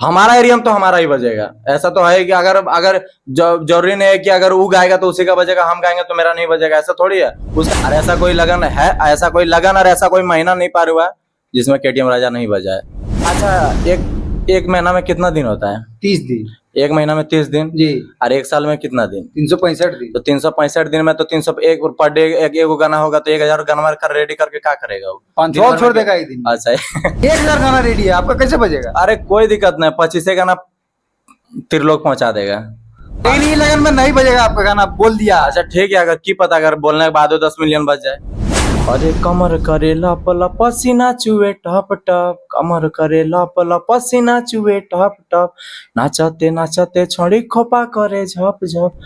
हमारा एरिया में तो हमारा ही बजेगा। ऐसा तो है कि अगर अगर जरूरी नहीं है कि अगर वो गाएगा तो उसी का बजेगा, हम गाएंगे तो मेरा नहीं बजेगा, ऐसा थोड़ी है। और ऐसा कोई लगन है, ऐसा कोई लगन और ऐसा कोई महीना नहीं पार हुआ जिसमें केटीएम राजा नहीं बजाए। अच्छा, एक महीना में कितना दिन होता है? 30 दिन। एक महीना में 30 दिन जी। और एक साल में कितना दिन? 365 दिन। तो 365 दिन में तो 301 पर डे एक गाना होगा तो 1000 गाना कर रेडी करके क्या करेगा वो? 500 छोड़ देगा एक दिन। अच्छा 1000 गाना रेडी है, आपका कैसे बजेगा? अरे कोई दिक्कत नहीं, 25 गाना त्रिलोक पहुंचा देगा। लेकिन ये लगन में नहीं बजेगा आपका गाना, बोल दिया। अच्छा ठीक है, अगर की पता अगर बोलने के बाद 10 मिलियन बज जाए। अरे कमर करे लप लप पसीना चुए टप टप, कमर करे लप लप पसीना चुए टप टप, नाचते नाचते छोड़ी खोपा करे झप झप।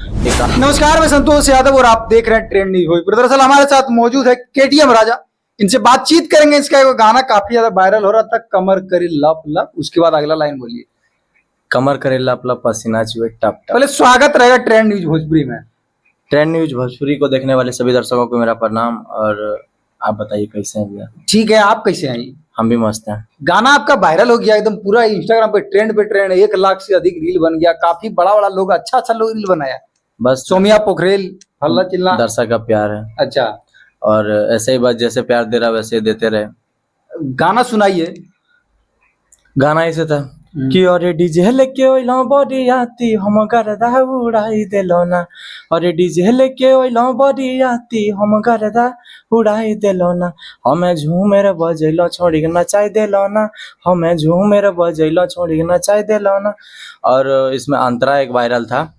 नमस्कार, मैं संतोष यादव और आप देख रहे हैं ट्रेंड न्यूज भोजपुरी। दरअसल हमारे साथ मौजूद है केटीएम राजा, इनसे बातचीत करेंगे। इसका एक गाना काफी ज्यादा वायरल हो रहा था, कमर करे लप लप, उसके बाद अगला लाइन बोलिए। कमर करे लप लप पसीना चुए टप टप। पहले स्वागत रहेगा ट्रेंड न्यूज भोजपुरी में। ट्रेंड न्यूज भोजपुरी को देखने वाले सभी दर्शकों को मेरा प्रणाम। और आप बताइए कैसे हैं भैया? ठीक है, आप कैसे हैं? हम भी मस्त हैं। गाना आपका वायरल हो गया एकदम, पूरा इंस्टाग्राम पे ट्रेंड 1 लाख से अधिक रील बन गया। काफी बड़ा बड़ा लोग, अच्छा लोग रील बनाया। बस सोमिया पोखरेल, हल्ला चिल्ला, दर्शक का प्यार है। अच्छा, और ऐसे ही बस जैसे प्यार दे रहा वैसे देते रहे। गाना सुनाइए। गाना ऐसे था कि अरे डीजे लेके ओइलो बरियाती हम गरदा उड़ाई देलो ना, अरे डीजे लेके ओइलो बरियाती हम गरदा उड़ाई देलो ना, हमें झूमेर बजैलो छोड़ी के नचाई देलो ना, हमें झूमेर बजैलो छोड़ी के नचाई देलो ना। और इसमें अंतरा एक वायरल था,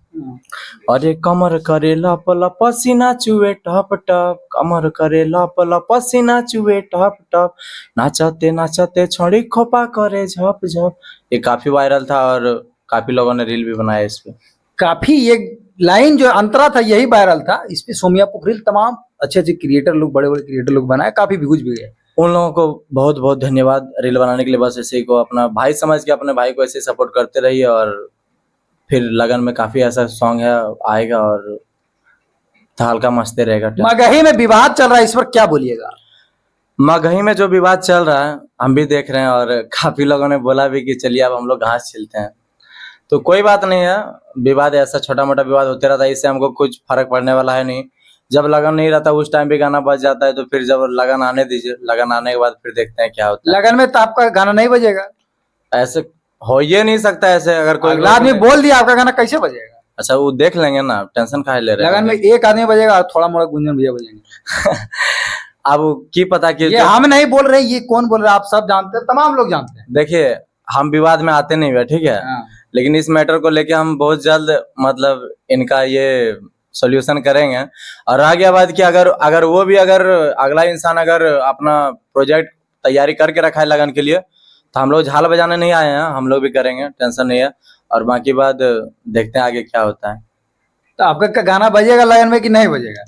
अरे कमर करे लप लप पसीना चुए टप टप, कमर करे लप लप पसीना चुए टप टप, नाचते नाचते छोड़ी खोपा करे झप झप। ये काफी वायरल था और काफी लोगों ने रील भी बनाया इस पे। काफी ये लाइन जो अंतरा था यही वायरल था। इस पे सोमिया पोखरेल, तमाम अच्छे अच्छे क्रिएटर लोग, बड़े बड़े क्रिएटर लोग बनाए, काफी व्यूज भी गए। उन लोगों को बहुत बहुत धन्यवाद रील बनाने के लिए। बस ऐसे ही को अपना भाई समझ के अपने भाई को ऐसे सपोर्ट करते रहिए। और फिर लगन में काफी ऐसा सॉन्ग है आएगा और हल्का मस्ते रहेगा। मगही में विवाद चल रहा है, इस पर क्या बोलिएगा? मगही में जो विवाद चल रहा है हम भी देख रहे हैं और काफी लोगों ने बोला भी कि चलिए अब हम लोग घास छिलते हैं। तो कोई बात नहीं है, विवाद ऐसा छोटा मोटा विवाद होते रहता है, इससे हमको कुछ फर्क पड़ने वाला है नहीं। जब लगन नहीं रहता उस टाइम भी गाना बज जाता है, तो फिर जब लगन आने दीजिए, लगन आने के बाद फिर देखते हैं क्या होता है। लगन में तो आपका गाना नहीं बजेगा, ऐसे हो ये नहीं सकता। ऐसे अगर कोई आदमी बोल दिया आपका गाना कैसे बजेगा? अच्छा वो देख लेंगे ना, टेंशन काहे ले रहे हैं? लगन में एक आदमी बजेगा और थोड़ा मोड़ा गुंजन भैया बजेंगे। अब की पता कि ये हम नहीं बोल रहे, ये कौन बोल रहा है आप सब जानते हैं, तमाम लोग जानते हैं। देखिए हम विवाद में आते नहीं हुए, ठीक है, लेकिन इस मैटर को लेके हम बहुत जल्द मतलब इनका ये सॉल्यूशन करेंगे। और रह गया बात कि अगर वो भी अगर अगला इंसान अगर अपना प्रोजेक्ट तैयारी करके रखा है लगन के लिए, तो हम लोग झाल बजाने नहीं आए हैं, हम लोग भी करेंगे, टेंशन नहीं है। और बाकी बात देखते हैं आगे क्या होता है। तो आपका गाना बजेगा लगन में कि नहीं बजेगा?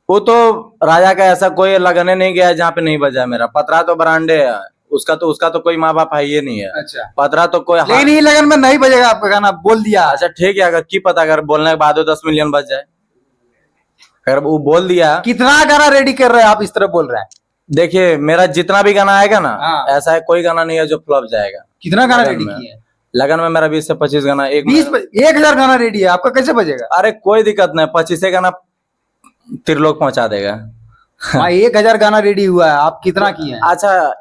वो तो राजा का ऐसा कोई लगने नहीं गया जहाँ पे नहीं बजा। मेरा पतरा तो ब्रांडे है, उसका तो कोई माँ बाप है ये नहीं है। अच्छा, पतरा तो कोई लेकिन ये लगन में नहीं बजेगा आपका गाना, बोल दिया। अच्छा ठीक है, अगर की पता अगर बोलने के बाद 10 मिलियन बज जाए। अगर वो बोल दिया। कितना गाना रेडी कर रहे हैं आप, इस तरह बोल रहे हैं? देखिए मेरा जितना भी गाना आएगा ना, ऐसा है कोई गाना नहीं है जो फ्लॉप जाएगा। कितना गाना रेडी किया है? लगन में मेरा 20 से 25 गाना, 1000 गाना रेडी है, आपका कैसे बजेगा? अरे कोई दिक्कत नहीं, 25 गाना त्रिलोक पहुंचा देगा। 1000 गाना रेडी हुआ है, आप कितना किए हैं? अच्छा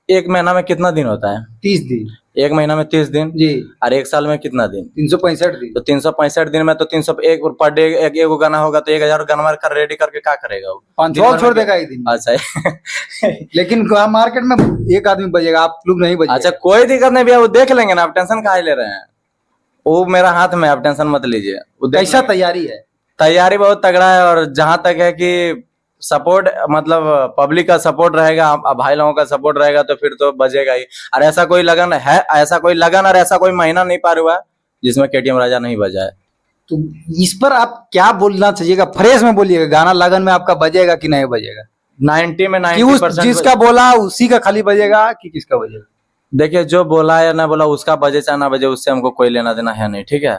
एक महीना में कितना दिन होता है? 30 दिन। एक महीना में 30 दिन जी। और एक साल में कितना दिन? 365 दिन। तो 365 दिन में तो 301 पर डे एक गाना होगा तो 1000 गाना कर रेडी करके क्या करेगा वो? 500 छोड़ देगा एक दिन। अच्छा लेकिन मार्केट में एक आदमी बजेगा, आप लोग नहीं बजेगा। अच्छा कोई दिक्कत नहीं भैया, वो देख लेंगे ना, आप टेंशन काहे ले रहे हैं? वो मेरा हाथ में, आप टेंशन मत लीजिए। कैसा तैयारी है? तैयारी बहुत तगड़ा है। और जहां तक है कि सपोर्ट मतलब पब्लिक का सपोर्ट रहेगा, भाई लोगों का सपोर्ट रहेगा तो फिर तो बजेगा ही। और ऐसा कोई लगन है, ऐसा कोई लगन और ऐसा कोई महीना नहीं पार हुआ जिसमें केटीएम राजा नहीं बजा है। तो इस पर आप क्या बोलना चाहिएगा? फ्रेश में बोलिएगा, गाना लगन में आपका बजेगा कि नहीं बजेगा? 90 में 90% जिसका बोला उसी का खाली बजेगा कि किसका बजेगा? देखिए जो बोला या ना बोला उसका बजे चाहे ना बजे, उससे हमको कोई लेना देना है नहीं, ठीक है।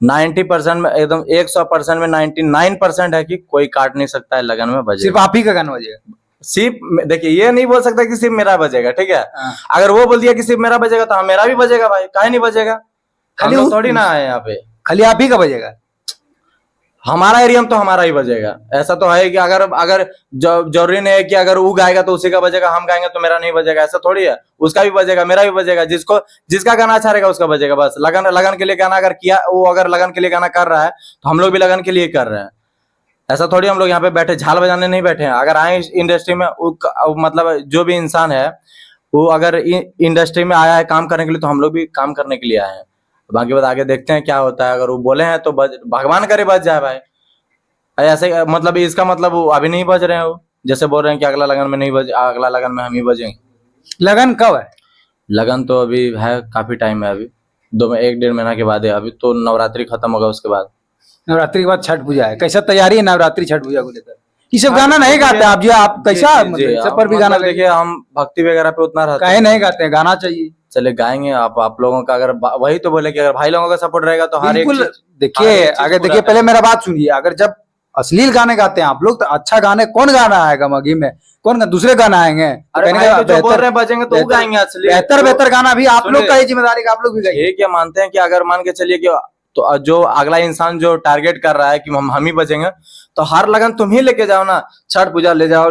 90% में एकदम 100% में 99% है कि कोई काट नहीं सकता है लगन में बजे। सिर्फ आप ही का गाना बजेगा? सिर्फ देखिए ये नहीं बोल सकता कि सिर्फ मेरा बजेगा, ठीक है। हाँ। अगर वो बोल दिया कि सिर्फ मेरा बजेगा तो हाँ मेरा भी बजेगा भाई, काहे नहीं बजेगा। हम खाली लोग थोड़ी ना आए यहाँ पे, खाली आप ही का बजेगा। हमारा एरिया में तो हमारा ही बजेगा। ऐसा तो है कि अगर अगर जरूरी नहीं है कि अगर वो गाएगा तो उसी का बजेगा, हम गाएंगे तो मेरा नहीं बजेगा, ऐसा थोड़ी है। उसका भी बजेगा, मेरा भी बजेगा, जिसका गाना अच्छा रहेगा उसका बजेगा। बस लगन लगन के लिए गाना अगर किया, वो अगर लगन के लिए गाना कर रहा है तो हम लोग भी लगन के लिए कर रहे हैं। ऐसा थोड़ी हम लोग यहाँ पे बैठे झाल बजाने नहीं बैठे हैं। अगर आए इंडस्ट्री में, मतलब जो भी इंसान है वो अगर इंडस्ट्री में आया है काम करने के लिए, तो हम लोग भी काम करने के लिए आए हैं। बाकी बात आगे देखते हैं क्या होता है। अगर वो बोले हैं तो भगवान करे बच जाए भाई। ऐसे मतलब इसका मतलब वो अभी नहीं बज रहे हैं, वो जैसे बोल रहे हैं कि अगला लगन में नहीं बज, अगला लगन में हम ही बजेंगे। लगन कब है? लगन तो अभी है, काफी टाइम है अभी, 1-1.5 महीना के बाद है। अभी तो नवरात्रि खत्म होगा, उसके बाद नवरात्रि के बाद छठ पूजा है। कैसा तैयारी है नवरात्रि छठ पूजा को लेकर? ये सब गाना नहीं गाते आप जी? आप कैसा मतलब सब पर भी गाना देखिए, हम भक्ति वगैरह पे उतना रहते काहे नहीं गाते हैं? गाना चाहिए। चले गाएंगे। आप लोगों का अगर वही तो बोले कि अगर भाई लोगों का सपोर्ट रहेगा तो हर एक बिल्कुल। चीज, देखिए आगे देखिए, पहले मेरा बात सुनिए। अगर जब अश्लील गाने गाते हैं आप लोग, तो अच्छा गाने कौन गाना आएगा मगी में? कौन दूसरे गाना आएंगे? अरे भाई तो जो बोल रहे हैं बजेंगे तो वो गाएंगे असली बेहतर गाना भी आप लोग का ही जिम्मेदारी का, आप लोग भी गाइए। ये क्या मानते हैं कि अगर मान के चलिए कि तो जो अगला इंसान जो टारगेट कर रहा है कि हम ही बजेंगे, तो हर लगन तुम ही लेके जाओ ना। छठ पूजा ले जाओ,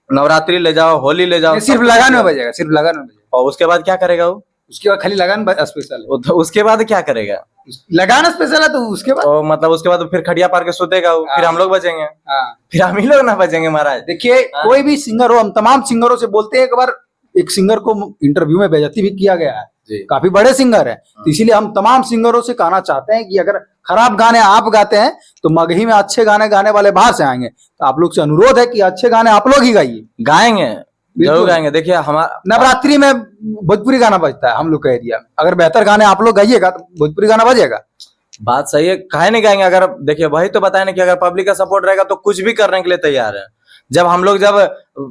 नवरात्रि ले जाओ, होली ले जाओ, सिर्फ लगन में बजेगा, सिर्फ लगन में बजेगा। और उसके बाद क्या करेगा वो? उसके बाद खाली लगन स्पेशल है। तो उसके बाद क्या करेगा? लगान स्पेशल है तो उसके बाद तो मतलब उसके बाद फिर खड़िया पार के सोतेगा वो, फिर हम लोग बजेंगे, फिर हम ही लोग ना बजेंगे महाराज। देखिए कोई भी सिंगर हो, हम तमाम सिंगरों से बोलते हैं। एक बार एक सिंगर को इंटरव्यू में बेइज्जती भी किया गया है, काफी बड़े सिंगर है, तो इसीलिए हम तमाम सिंगरों से कहना चाहते हैं कि अगर खराब गाने आप गाते हैं तो मगही में अच्छे गाने गाने वाले बाहर से आएंगे। तो आप लोग से अनुरोध है कि अच्छे गाने आप लोग ही गाइए। गाएंगे, जरूर गाएंगे। देखिए हमारा नवरात्रि में भोजपुरी गाना बजता है हम लोग का एरिया में, अगर बेहतर गाने आप लोग गाइएगा तो भोजपुरी गाना बजेगा। बात सही है, काहे नहीं गाएंगे? अगर देखिए वही तो बताए ना कि अगर पब्लिक का सपोर्ट रहेगा तो कुछ भी करने के लिए तैयार है। जब हम लोग जब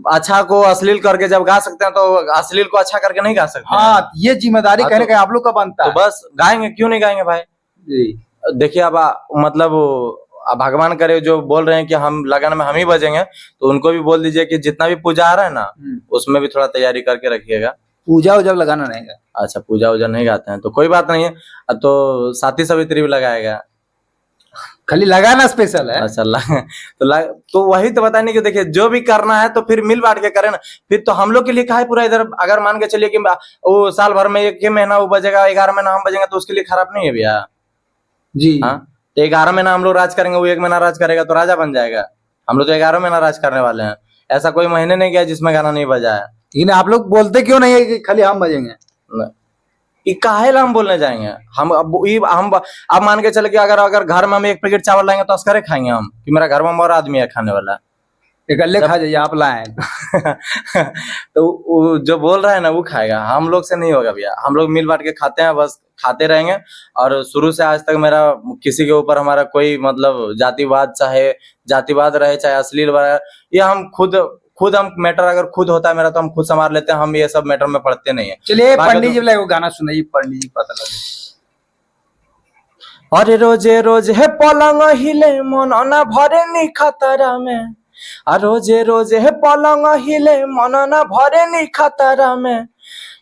अच्छा को अश्लील करके जब गा सकते हैं, तो अश्लील को अच्छा करके नहीं गा सकते। हाँ, ये जिम्मेदारी कहने का आप लोग का बनता है। तो बस गाएंगे, क्यों नहीं गाएंगे भाई। देखिए अब मतलब भगवान करे जो बोल रहे हैं कि हम लगन में हम ही बजेंगे, तो उनको भी बोल दीजिए कि जितना भी पूजा आ रहा है ना, उसमें भी थोड़ा तैयारी करके रखिएगा। पूजा उजा लगाना नहीं है। अच्छा, पूजा उजा नहीं गाते हैं तो कोई बात नहीं है, तो साथी सावित्री भी लगाएगा, खाली लगाना स्पेशल है। अच्छा तो वही तो बताने कि देखिए जो भी करना है तो फिर मिल बांट के करें ना। फिर तो हम लोग के लिए काहे पूरा इधर, अगर मान के चलिए कि वो साल भर में 1 महीना वो बजेगा, 11 महीना हम बजेंगे, तो उसके लिए खराब नहीं है भैया जी। हाँ, 11 महीना हम लोग राज करेंगे, वो 1 महीना राज करेगा तो राजा बन जाएगा। हम लोग तो 11 महीना राज करने वाले हैं। ऐसा कोई महीने नहीं गया जिसमें गाना नहीं बजा है। लेकिन आप लोग बोलते क्यों नहीं है कि खाली हम बजेंगे? काहे ला हम बोलने जाएंगे? हम अब मान के चले कि अगर घर में हम 1 पैकेट चावल लाएंगे तो अस्करे खाएंगे हम, कि मेरा घर में और आदमी है खाने वाला, इकल्ले खा जाइए आप लाए। तो जो बोल रहा है ना वो खाएगा, हम लोग से नहीं होगा भैया। हम लोग मिल बांट के खाते हैं, बस खाते रहेंगे। और शुरू से आज तक मेरा किसी के ऊपर हमारा कोई मतलब जातिवाद, चाहे जातिवाद रहे चाहे अश्लील रहे, ये हम खुद हम मैटर अगर खुद होता है मेरा तो हम खुद संभाल लेते हैं। हम ये सब मैटर में पढ़ते नहीं है। चलिए पंडित जी को गाना सुनाइए, पंडित जी पता लगे। अरे रोजे रोजे है पलंग हिले मन ना भरे नी खतरा में, रोजे रोजे है पलंग हिले मन ना भरे नी खतरा में,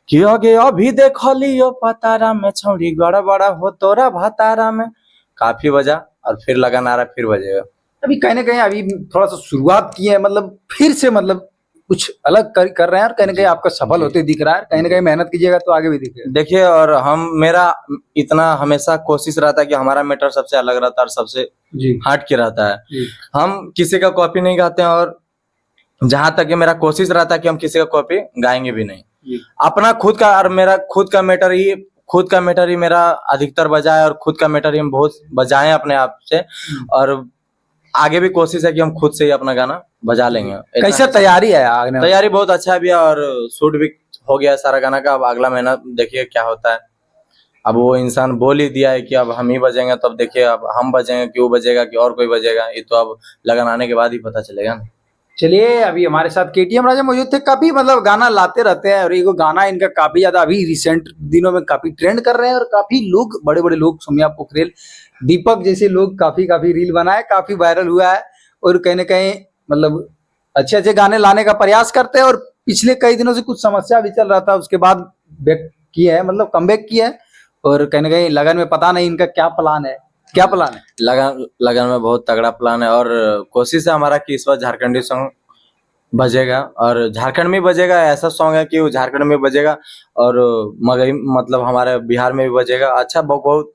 कि आगे अभी देख लियो पतारा में, छौड़ी गड़बड़ा हो तोरा भतारा में। काफी बजा और फिर लगा नारा फिर बजेगा। अभी कहीं ना कहीं अभी थोड़ा सा शुरुआत की है, मतलब फिर से मतलब कुछ अलग कर रहे हैं, और कहीं ना कहीं आपका सफल होते दिख रहा है। कहीं ना कहीं मेहनत कीजिएगा तो आगे भी दिखेगा। देखिए, और मेरा इतना हमेशा कोशिश रहता है कि हमारा मैटर सबसे अलग रहता है और सबसे हट के रहता है। हम किसी का कॉपी नहीं गाते हैं, और जहां तक मेरा कोशिश रहता है कि हम किसी का कॉपी गाएंगे भी नहीं। अपना खुद का, और मेरा खुद का मैटर ही मेरा अधिकतर बजाए, और खुद का मैटर ही हम बहुत बजाएं अपने आप से। और आगे भी कोशिश है कि हम खुद से ही अपना गाना बजा लेंगे। कैसा तैयारी है? आगे तैयारी बहुत अच्छा है भैया, और शूट भी हो गया सारा गाना का। अब अगला महीना देखिए क्या होता है। अब वो इंसान बोल ही दिया है कि अब हम ही बजेंगे, तब देखिए अब हम बजेंगे कि वो बजेगा कि और कोई बजेगा, ये तो अब लगन आने के बाद ही पता चलेगा ना। चलिए, अभी हमारे साथ केटीएम राजा मौजूद थे। काफी मतलब गाना लाते रहते हैं, और ये गाना इनका काफी ज्यादा अभी रिसेंट दिनों में काफी ट्रेंड कर रहे हैं। और काफी लोग, बड़े बड़े लोग, सोम्या पोखरेल, दीपक जैसे लोग काफी रील बनाए, काफी वायरल हुआ है। और कहीं ना कहीं मतलब अच्छे अच्छे गाने लाने का प्रयास करते हैं, और पिछले कई दिनों से कुछ समस्या भी चल रहा था, उसके बाद बैक किया है, मतलब कमबैक किया है। और कहीं ना कहीं लगन में पता नहीं इनका क्या प्लान है, क्या प्लान है? लगन लगन में बहुत तगड़ा प्लान है, और कोशिश है हमारा कि इस बार झारखंडी सॉन्ग बजेगा, और झारखंड में बजेगा। ऐसा सॉन्ग है कि वो झारखंड में बजेगा और मगही मतलब हमारे बिहार में भी बजेगा। अच्छा बहुत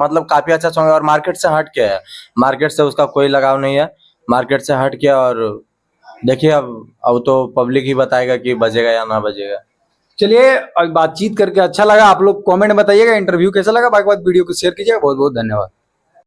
मतलब काफी अच्छा सॉन्ग है, और मार्केट से हट के है। मार्केट से उसका कोई लगाव नहीं है, मार्केट से हट के। और देखिए अब तो पब्लिक ही बताएगा कि बजेगा या ना बजेगा। चलिए, अब बातचीत करके अच्छा लगा। आप लोग कमेंट में बताइएगा इंटरव्यू कैसा लगा, बाकी बात वीडियो को शेयर कीजिएगा। बहुत बहुत धन्यवाद।